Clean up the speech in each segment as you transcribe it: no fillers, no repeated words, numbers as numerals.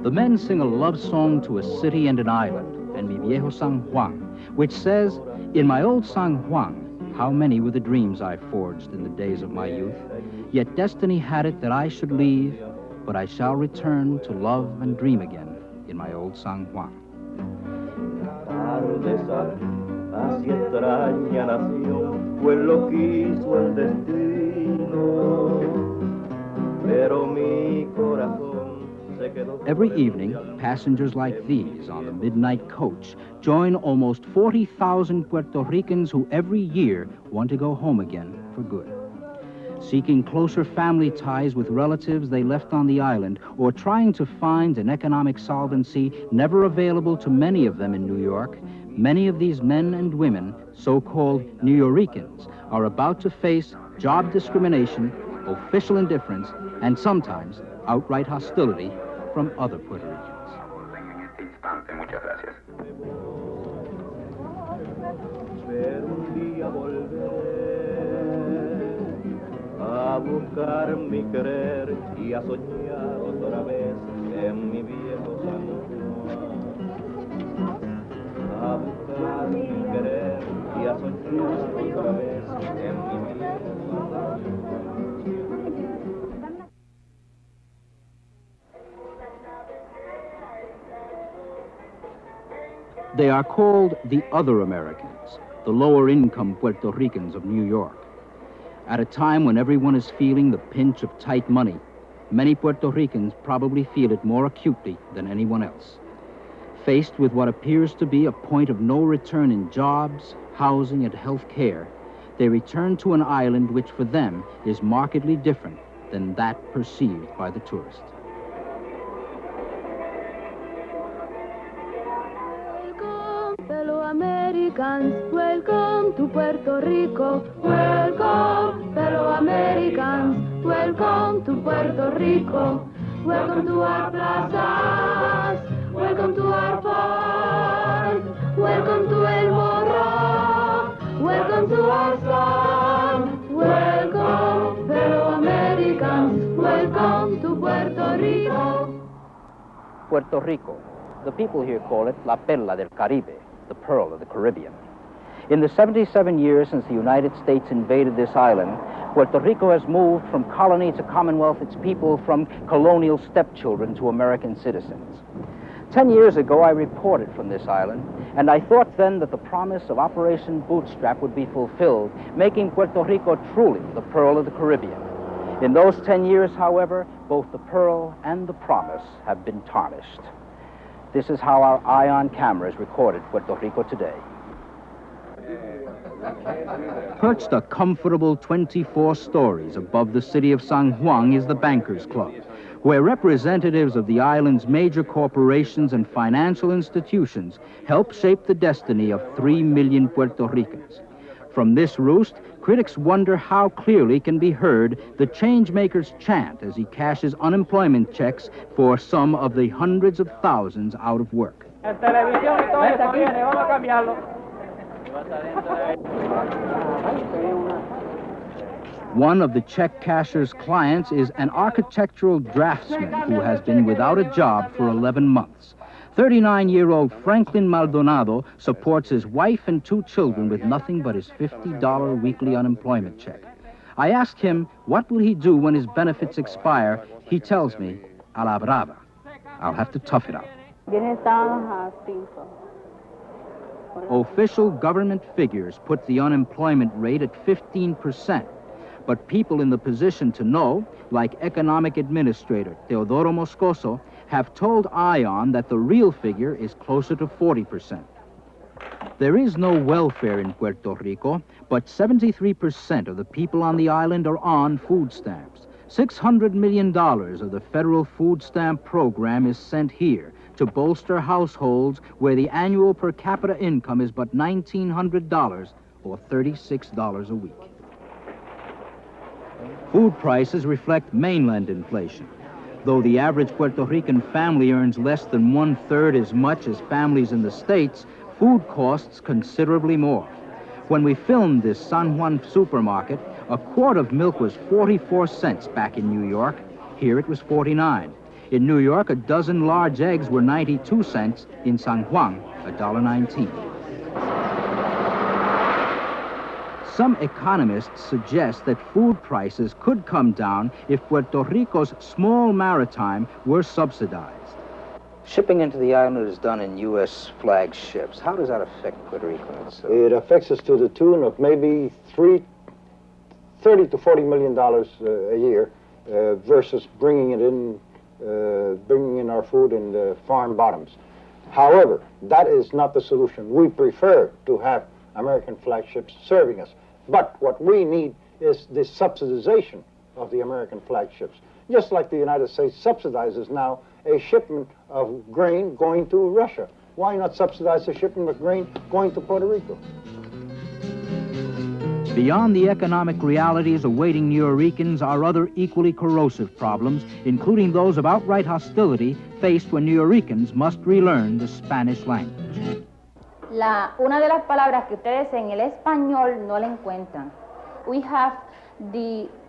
The men sing a love song to a city and an island, and Mi Viejo San Juan, which says, in my old San Juan, how many were the dreams I forged in the days of my youth, yet destiny had it that I should leave, but I shall return to love and dream again in my old San Juan. Así extraña nación, pues lo quiso el destino, pero mi corazón se quedó. Every evening, passengers like these on the midnight coach join almost 40,000 Puerto Ricans who every year want to go home again for good. Seeking closer family ties with relatives they left on the island, or trying to find an economic solvency never available to many of them in New York, many of these men and women, so-called New Yorkers, are about to face job discrimination, official indifference, and sometimes outright hostility from other Puerto Ricans. A buscar mi querer y a soñar otra vez en mi viejo San Juan. A buscar mi querer y a soñar otra vez en mi viejo San Juan. They are called the other Americans, the lower-income Puerto Ricans of New York. At a time when everyone is feeling the pinch of tight money, many Puerto Ricans probably feel it more acutely than anyone else. Faced with what appears to be a point of no return in jobs, housing, and health care, they return to an island which for them is markedly different than that perceived by the tourist. Americans, welcome to Puerto Rico. Welcome, fellow Americans. Welcome to Puerto Rico. Welcome to our plazas. Welcome to our park. Welcome to El Morro. Welcome to our sun. Welcome, fellow Americans. Welcome to Puerto Rico. Puerto Rico. The people here call it La Perla del Caribe, the pearl of the Caribbean. In the 77 years since the United States invaded this island, Puerto Rico has moved from colony to commonwealth, its people from colonial stepchildren to American citizens. 10 years ago, I reported from this island, and I thought then that the promise of Operation Bootstrap would be fulfilled, making Puerto Rico truly the pearl of the Caribbean. In those 10 years, however, both the pearl and the promise have been tarnished. This is how our eye-on cameras recorded Puerto Rico today. Perched a comfortable 24 stories above the city of San Juan is the Bankers Club, where representatives of the island's major corporations and financial institutions help shape the destiny of 3 million Puerto Ricans. From this roost, critics wonder how clearly can be heard the changemaker's chant as he cashes unemployment checks for some of the hundreds of thousands out of work. One of the check casher's clients is an architectural draftsman who has been without a job for 11 months. 39-year-old Franklin Maldonado supports his wife and 2 children with nothing but his $50 weekly unemployment check. I asked him what will he do when his benefits expire. He tells me, a la brava. I'll have to tough it out. Official government figures put the unemployment rate at 15%. But people in the position to know, like economic administrator Teodoro Moscoso, have told ION that the real figure is closer to 40%. There is no welfare in Puerto Rico, but 73% of the people on the island are on food stamps. $600 million of the federal food stamp program is sent here to bolster households where the annual per capita income is but $1,900 or $36 a week. Food prices reflect mainland inflation. Though the average Puerto Rican family earns less than 1/3 as much as families in the States, food costs considerably more. When we filmed this San Juan supermarket, a quart of milk was 44 cents back in New York. Here it was 49. In New York, a dozen large eggs were 92 cents. In San Juan, $1.19. Some economists suggest that food prices could come down if Puerto Rico's small maritime were subsidized. Shipping into the island is done in U.S. flagged ships. How does that affect Puerto Rico? It affects us to the tune of maybe $30 to $40 million a year versus bringing in our food in the farm bottoms. However, that is not the solution. We prefer to have American flagships serving us. But what we need is the subsidization of the American flagships. Just like the United States subsidizes now a shipment of grain going to Russia. Why not subsidize a shipment of grain going to Puerto Rico? Beyond the economic realities awaiting Nuyorican are other equally corrosive problems, including those of outright hostility faced when Nuyorican must relearn the Spanish language. Una de las palabras que ustedes en el español no la encuentran. We have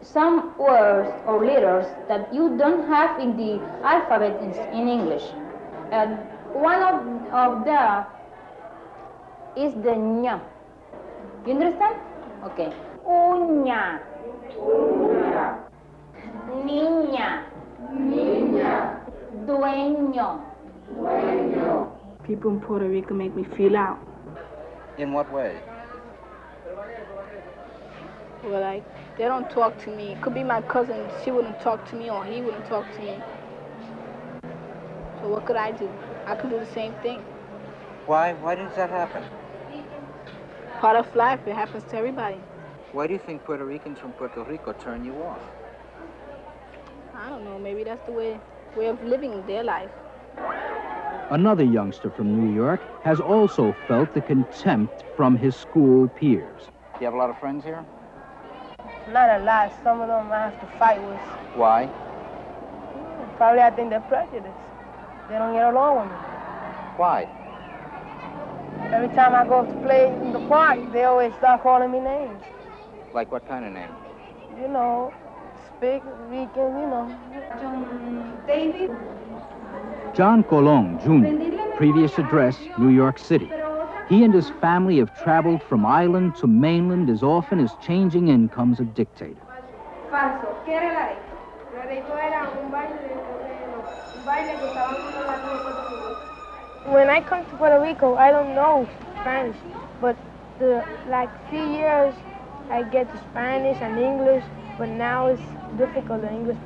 some words or letters that you don't have in the alphabet in English. One of them is the ña. You understand? Okay. Uña. Uña. Niña. Niña. Dueño. Dueño. People in Puerto Rico make me feel out. In what way? Well, like, they don't talk to me. It could be my cousin. She wouldn't talk to me or he wouldn't talk to me. So what could I do? I could do the same thing. Why? Why does that happen? Part of life. It happens to everybody. Why do you think Puerto Ricans from Puerto Rico turn you off? I don't know. Maybe that's the way of living their life. Another youngster from New York has also felt the contempt from his school peers. Do you have a lot of friends here? Not a lot. Some of them I have to fight with. Why? Probably I think they're prejudiced. They don't get along with me. Why? Every time I go to play in the park, they always start calling me names. Like what kind of name? You know, speak, Rican, you know. David. John Colon, Jr., previous address, New York City. He and his family have traveled from island to mainland as often as changing incomes have dictated. Falso. ¿Qué era la ley? La ley era un baile que estaban con la Puerto Rico. When I come to Puerto Rico, I don't know Spanish, but the few years I get to Spanish and English, but now it's difficult, the English.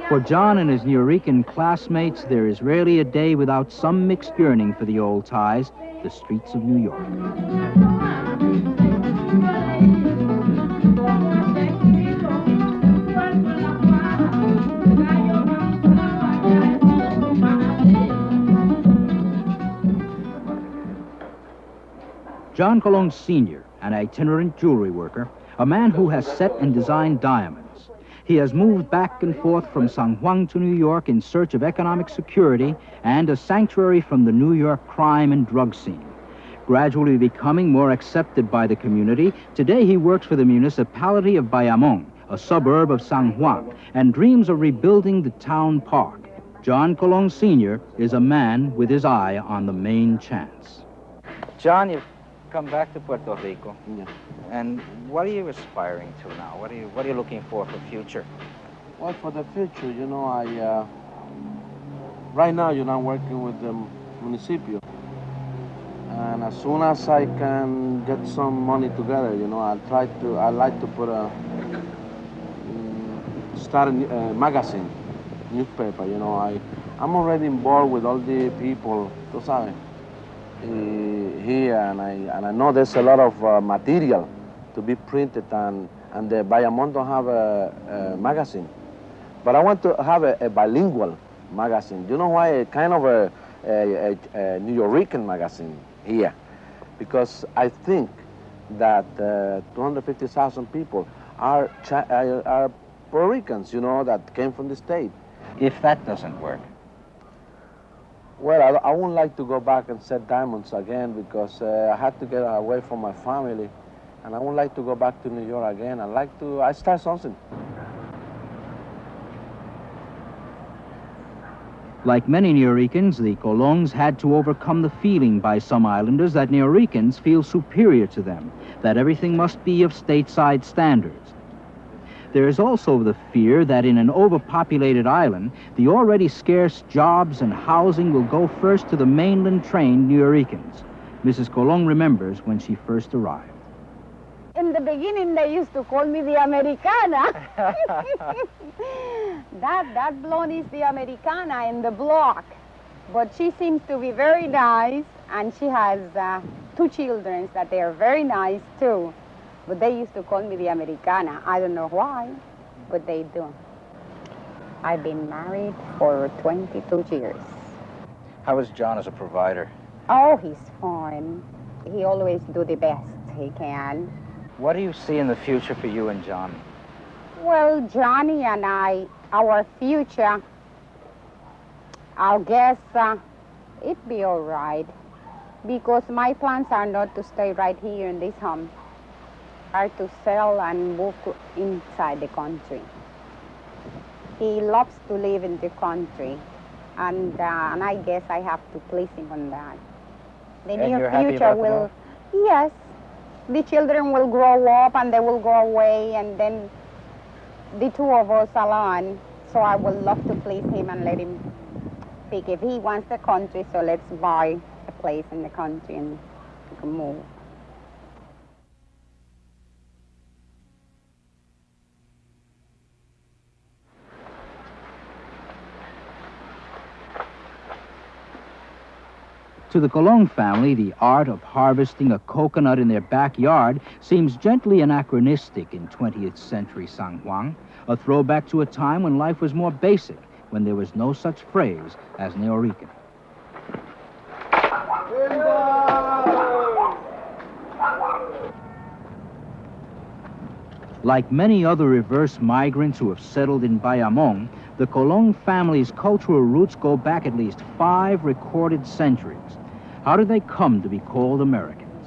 For John and his Nuyorican classmates, there is rarely a day without some mixed yearning for the old ties, the streets of New York. John Colon Sr., an itinerant jewelry worker, a man who has set and designed diamonds. He has moved back and forth from San Juan to New York in search of economic security and a sanctuary from the New York crime and drug scene. Gradually becoming more accepted by the community, today he works for the municipality of Bayamon, a suburb of San Juan, and dreams of rebuilding the town park. John Colon Sr. is a man with his eye on the main chance. John, you've come back to Puerto Rico. Yeah. And what are you aspiring to now? What are you looking for future? Well, for the future, you know, right now, you know, I'm working with the municipio. And as soon as I can get some money together, you know, I like to put start a magazine, newspaper, you know. I'm already involved with all the people, tú sabes, here, and I know there's a lot of material to be printed, and the Bayamon don't have a magazine. But I want to have a bilingual magazine. You know why? Kind of a Nuyorican magazine here. Because I think that 250,000 people are Puerto Ricans, you know, that came from the state. If that doesn't work? Well, I wouldn't like to go back and set diamonds again because I had to get away from my family. And I wouldn't like to go back to New York again. I start something. Like many Nuyorican, the Colons had to overcome the feeling by some islanders that Nuyorican feel superior to them, that everything must be of stateside standards. There is also the fear that in an overpopulated island, the already scarce jobs and housing will go first to the mainland-trained Nuyorican. Mrs. Colon remembers when she first arrived. In the beginning, they used to call me the Americana. that blonde is the Americana in the block. But she seems to be very nice, and she has 2 children that they are very nice, too. But they used to call me the Americana. I don't know why, but they do. I've been married for 22 years. How is John as a provider? Oh, he's fine. He always do the best he can. What do you see in the future for you and John? Well, Johnny and I, our future, I guess it'd be all right. Because my plans are not to stay right here in this home, are to sell and move inside the country. He loves to live in the country, and I guess I have to please him on that. The near future will, yes, the children will grow up and they will go away, and then the 2 of us alone. So I would love to please him and let him pick. If he wants the country, so let's buy a place in the country and we can move. To the Colon family, the art of harvesting a coconut in their backyard seems gently anachronistic in 20th century San Juan, a throwback to a time when life was more basic, when there was no such phrase as Nuyorican. Like many other reverse migrants who have settled in Bayamon, the Colon family's cultural roots go back at least 5 recorded centuries. How did they come to be called Americans?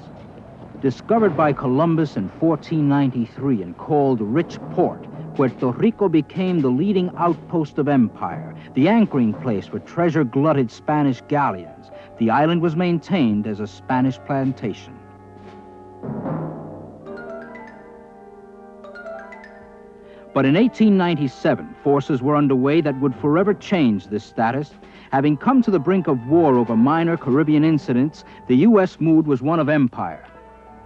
Discovered by Columbus in 1493 and called Rich Port, Puerto Rico became the leading outpost of empire, the anchoring place for treasure-glutted Spanish galleons. The island was maintained as a Spanish plantation. But in 1897, forces were underway that would forever change this status. Having come to the brink of war over minor Caribbean incidents, the U.S. mood was one of empire.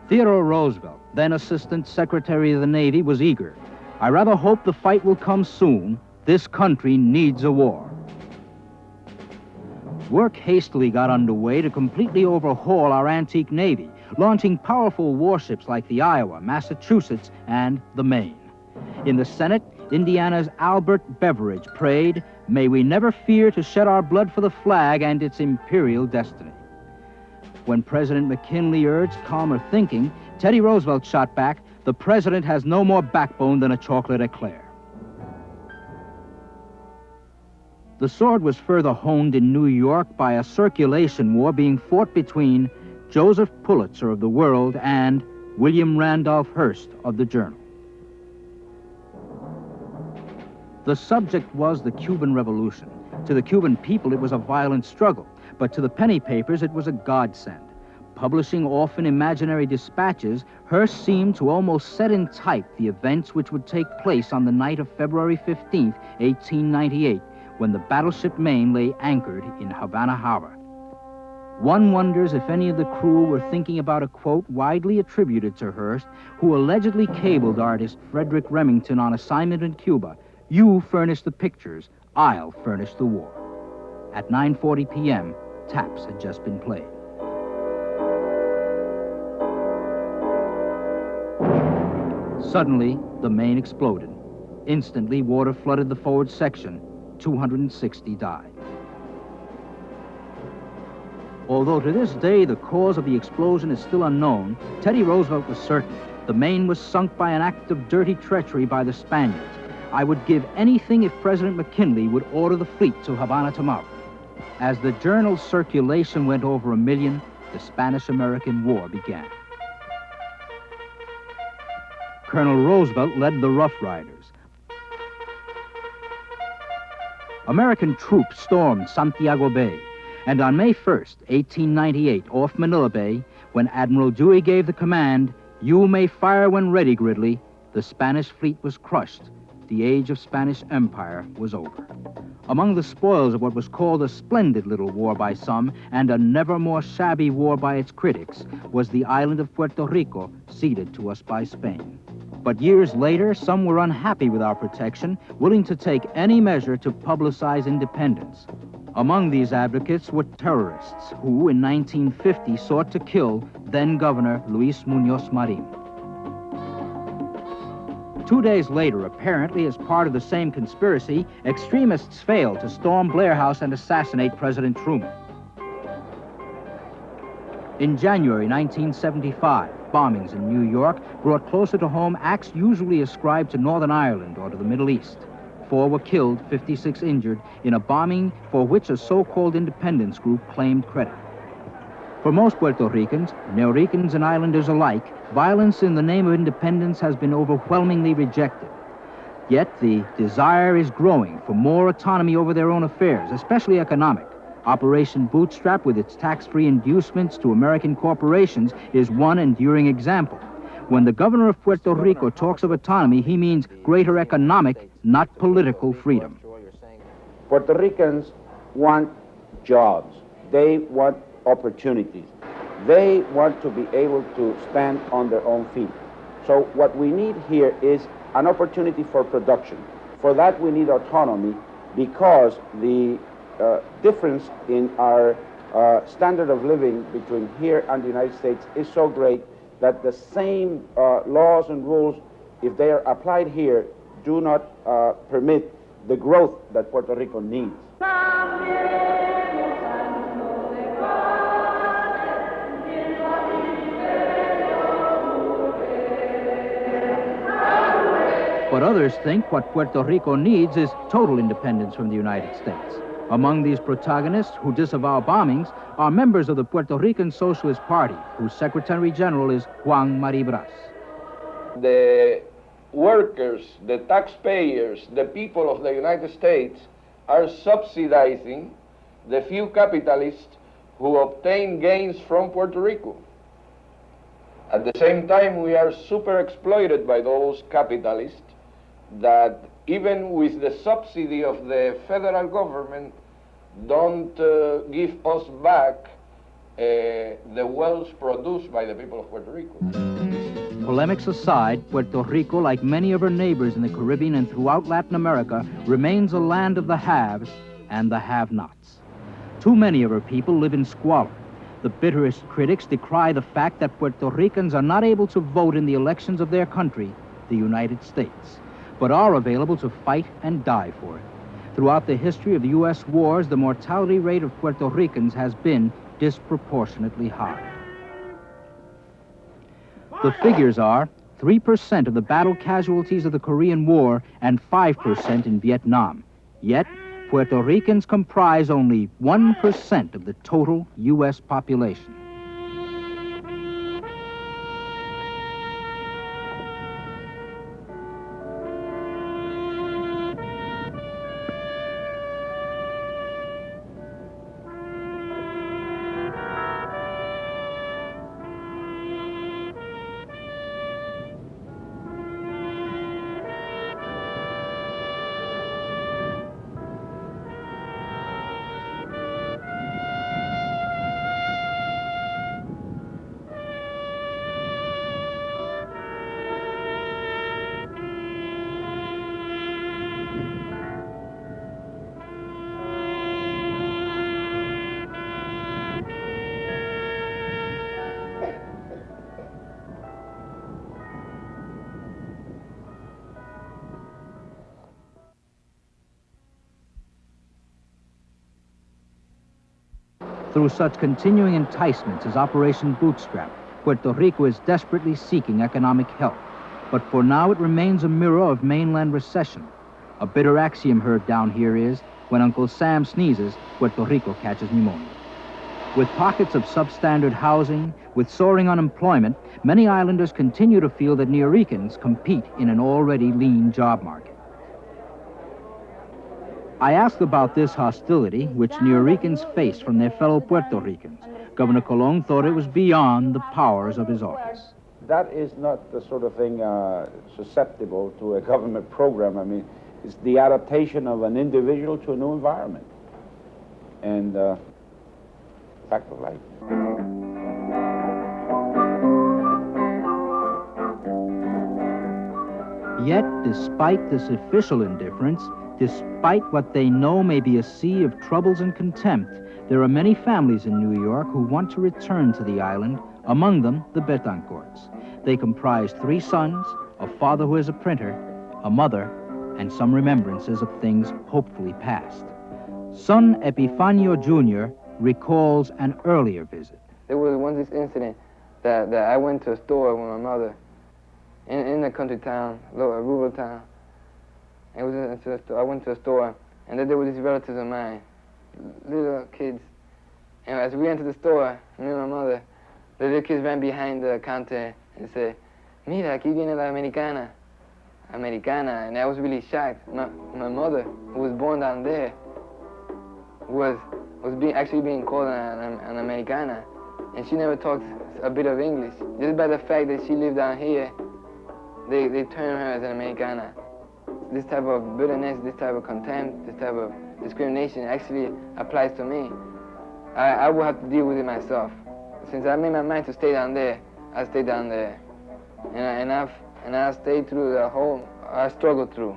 Theodore Roosevelt, then Assistant Secretary of the Navy, was eager. I rather hope the fight will come soon. This country needs a war. Work hastily got underway to completely overhaul our antique Navy, launching powerful warships like the Iowa, Massachusetts, and the Maine. In the Senate, Indiana's Albert Beveridge prayed, "May we never fear to shed our blood for the flag and its imperial destiny." When President McKinley urged calmer thinking, Teddy Roosevelt shot back, "The president has no more backbone than a chocolate eclair." The sword was further honed in New York by a circulation war being fought between Joseph Pulitzer of the World and William Randolph Hearst of the Journal. The subject was the Cuban Revolution. To the Cuban people, it was a violent struggle, but to the penny papers, it was a godsend. Publishing often imaginary dispatches, Hearst seemed to almost set in type the events which would take place on the night of February 15, 1898, when the battleship Maine lay anchored in Havana Harbor. One wonders if any of the crew were thinking about a quote widely attributed to Hearst, who allegedly cabled artist Frederick Remington on assignment in Cuba, "You furnish the pictures, I'll furnish the war." At 9:40 p.m., taps had just been played. Suddenly, the Maine exploded. Instantly, water flooded the forward section. 260 died. Although to this day the cause of the explosion is still unknown, Teddy Roosevelt was certain the Maine was sunk by an act of dirty treachery by the Spaniards. "I would give anything if President McKinley would order the fleet to Havana tomorrow." As the journal's circulation went over 1 million, the Spanish-American War began. Colonel Roosevelt led the Rough Riders. American troops stormed Santiago Bay, and on May 1st, 1898, off Manila Bay, when Admiral Dewey gave the command, "You may fire when ready, Gridley," the Spanish fleet was crushed. The age of Spanish Empire was over. Among the spoils of what was called a splendid little war by some and a never more shabby war by its critics was the island of Puerto Rico, ceded to us by Spain. But years later, some were unhappy with our protection, willing to take any measure to publicize independence. Among these advocates were terrorists who, in 1950, sought to kill then-Governor Luis Muñoz Marin. 2 days later, apparently as part of the same conspiracy, extremists failed to storm Blair House and assassinate President Truman. In January 1975, bombings in New York brought closer to home acts usually ascribed to Northern Ireland or to the Middle East. 4 were killed, 56 injured, in a bombing for which a so-called independence group claimed credit. For most Puerto Ricans, Neoricans and islanders alike, violence in the name of independence has been overwhelmingly rejected. Yet the desire is growing for more autonomy over their own affairs, especially economic. Operation Bootstrap, with its tax-free inducements to American corporations, is one enduring example. When the governor of Puerto Rico talks of autonomy, he means greater economic, not political freedom. Puerto Ricans want jobs. They want opportunities. They want to be able to stand on their own feet. So what we need here is an opportunity for production. For that we need autonomy, because the difference in our standard of living between here and the United States is so great that the same laws and rules, if they are applied here, do not permit the growth that Puerto Rico needs. But others think what Puerto Rico needs is total independence from the United States. Among these protagonists who disavow bombings are members of the Puerto Rican Socialist Party, whose Secretary General is Juan Maribras. The workers, the taxpayers, the people of the United States are subsidizing the few capitalists who obtain gains from Puerto Rico. At the same time, we are super exploited by those capitalists that, even with the subsidy of the federal government, don't give us back the wealth produced by the people of Puerto Rico. Polemics aside, Puerto Rico, like many of her neighbors in the Caribbean and throughout Latin America, remains a land of the haves and the have-nots. Too many of her people live in squalor. The bitterest critics decry the fact that Puerto Ricans are not able to vote in the elections of their country, the United States, but are available to fight and die for it. Throughout the history of the U.S. wars, the mortality rate of Puerto Ricans has been disproportionately high. The figures are 3% of the battle casualties of the Korean War and 5% in Vietnam. Yet, Puerto Ricans comprise only 1% of the total U.S. population. Through such continuing enticements as Operation Bootstrap, Puerto Rico is desperately seeking economic help. But for now, it remains a mirror of mainland recession. A bitter axiom heard down here is, when Uncle Sam sneezes, Puerto Rico catches pneumonia. With pockets of substandard housing, with soaring unemployment, many islanders continue to feel that Neoricans compete in an already lean job market. I asked about this hostility which New Yorkers face from their fellow Puerto Ricans. Governor Colon thought it was beyond the powers of his office. That is not the sort of thing susceptible to a government program. I mean, it's the adaptation of an individual to a new environment. And fact of life. Yet, despite this official indifference, despite what they know may be a sea of troubles and contempt, there are many families in New York who want to return to the island, among them the Betancourts. They comprise 3 sons, a father who is a printer, a mother, and some remembrances of things hopefully past. Son Epifanio Jr. recalls an earlier visit. There was once this incident that I went to a store with my mother in a country town, a rural town. I went to a store, and then there were these relatives of mine, little kids. And as we entered the store, me and my mother, the little kids ran behind the counter and said, "Mira, aquí viene la americana." Americana, and I was really shocked. My mother, who was born down there, was actually being called an Americana, and she never talked a bit of English. Just by the fact that she lived down here, they term her as an Americana. This type of bitterness, this type of contempt, this type of discrimination actually applies to me. I will have to deal with it myself. Since I made my mind to stay down there, I stayed down there, and I've stayed through the whole. I struggled through.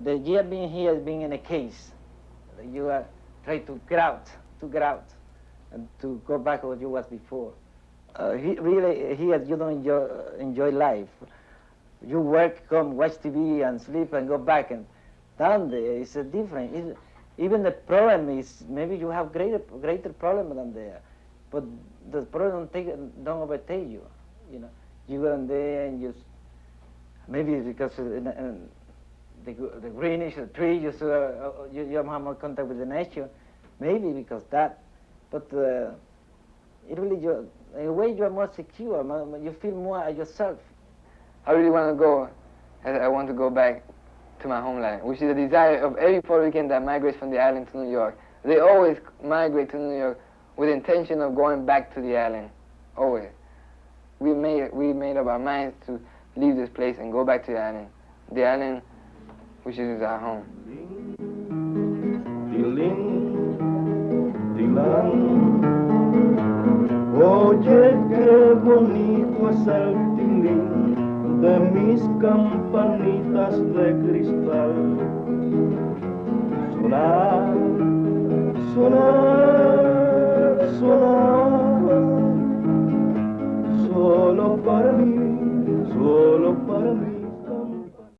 The year being here is being in a case. You are trying to get out, and to go back where you was before. Really, here you don't enjoy life. You work, come, watch TV, and sleep, and go back. And down there, it's a different. Even the problem is maybe you have greater problem than there, but the problem don't overtake you. You know, you go in there and you maybe because the greenish, the tree, you have more contact with the nature, maybe because that. But it really, in a way, you are more secure. You feel more at yourself. I really want to go. I want to go back to my homeland, which is the desire of every Puerto Rican that migrates from the island to New York. They always migrate to New York with the intention of going back to the island, always. We made up our minds to leave this place and go back to the island which is our home. Oye, qué bonito es el tilín de mis campanitas de cristal. Sonar, sonar, sonar, solo para mí, solo para mí.